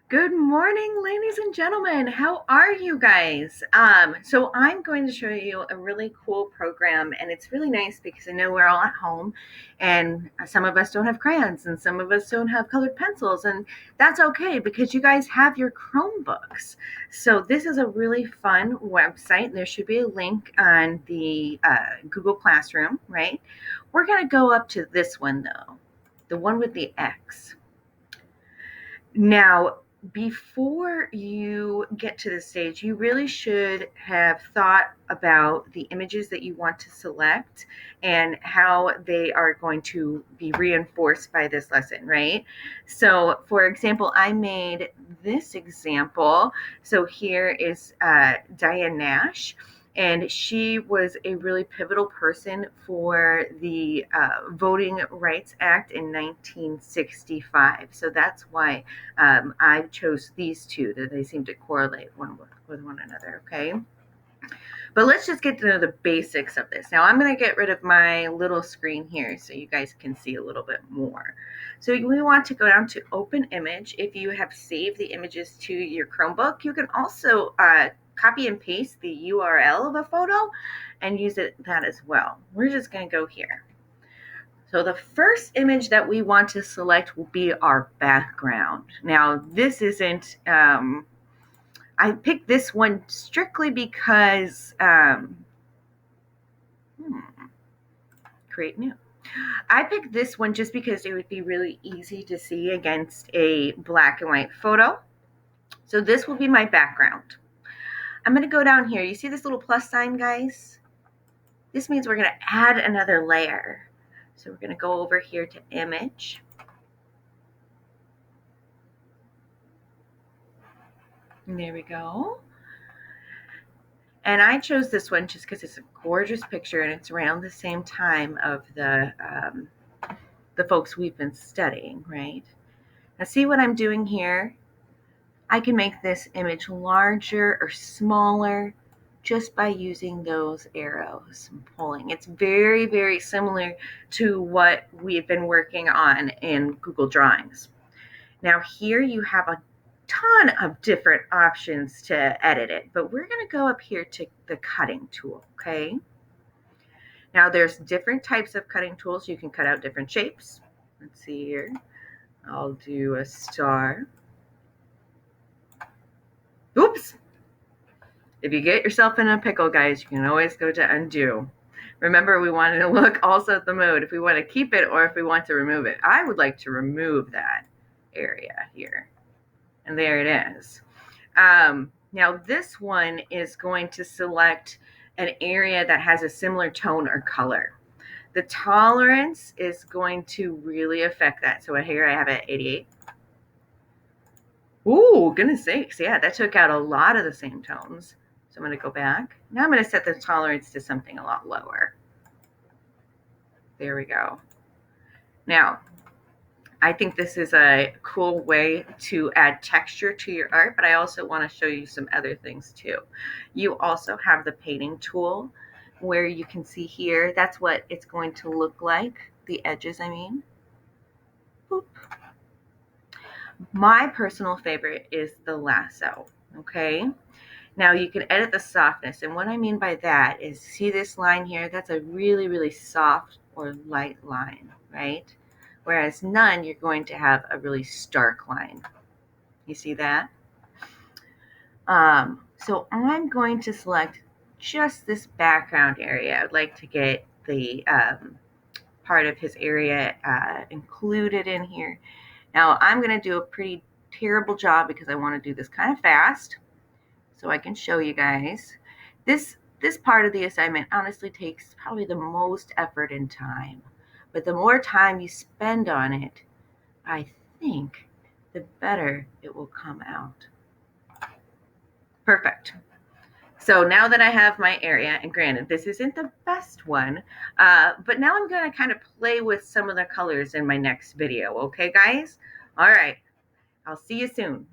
Good morning, ladies and gentlemen. How are you guys? So I'm going to show you a really cool program, and it's really nice because I know we're all at home, and some of us don't have crayons, and some of us don't have colored pencils, and that's okay because you guys have your Chromebooks. So this is a really fun website. There should be a link on the Google Classroom, right? We're going to go up to this one though, the one with the X. Now, before you get to this stage, you really should have thought about the images that you want to select and how they are going to be reinforced by this lesson, right? So, for example, I made this example. So here is Diane Nash, and she was a really pivotal person for the Voting Rights Act in 1965. So that's why I chose these two, that they seem to correlate one with one another, okay? But let's just get to know the basics of this. Now I'm going to get rid of my little screen here so you guys can see a little bit more. So we want to go down to Open Image. If you have saved the images to your Chromebook, you can also copy and paste the URL of a photo and use that as well. We're just going to go here. So the first image that we want to select will be our background. Now this isn't, I picked this one strictly because, create new. I picked this one just because it would be really easy to see against a black and white photo. So this will be my background. I'm going to go down here. You see this little plus sign, guys? This means we're going to add another layer. So we're going to go over here to image. And there we go. And I chose this one just because it's a gorgeous picture and it's around the same time of the folks we've been studying, right? Now see what I'm doing here? I can make this image larger or smaller just by using those arrows and pulling. It's very, very similar to what we've been working on in Google Drawings. Now here you have a ton of different options to edit it, but we're going to go up here to the cutting tool, okay? Now there's different types of cutting tools. You can cut out different shapes. Let's see here. I'll do a star. Oops. If you get yourself in a pickle, guys, you can always go to undo. Remember, we wanted to look also at the mode if we want to keep it or if we want to remove it. I would like to remove that area here. And there it is. Now this one is going to select an area that has a similar tone or color. The tolerance is going to really affect that. So here I have it 88. Ooh, goodness sakes. Yeah, that took out a lot of the same tones. So I'm going to go back. Now I'm going to set the tolerance to something a lot lower. There we go. Now, I think this is a cool way to add texture to your art, but I also want to show you some other things too. You also have the painting tool where you can see here, that's what it's going to look like, the edges, I mean. Boop. My personal favorite is the lasso, okay? Now you can edit the softness, and what I mean by that is, see this line here? That's a really, really soft or light line, right? Whereas none, you're going to have a really stark line. You see that? So I'm going to select just this background area. I'd like to get the part of his area included in here. Now I'm going to do a pretty terrible job because I want to do this kind of fast so I can show you guys. This part of the assignment honestly takes probably the most effort and time. But the more time you spend on it, I think the better it will come out. Perfect. So now that I have my area, and granted, this isn't the best one, but now I'm going to kind of play with some of the colors in my next video. Okay, guys? All right. I'll see you soon.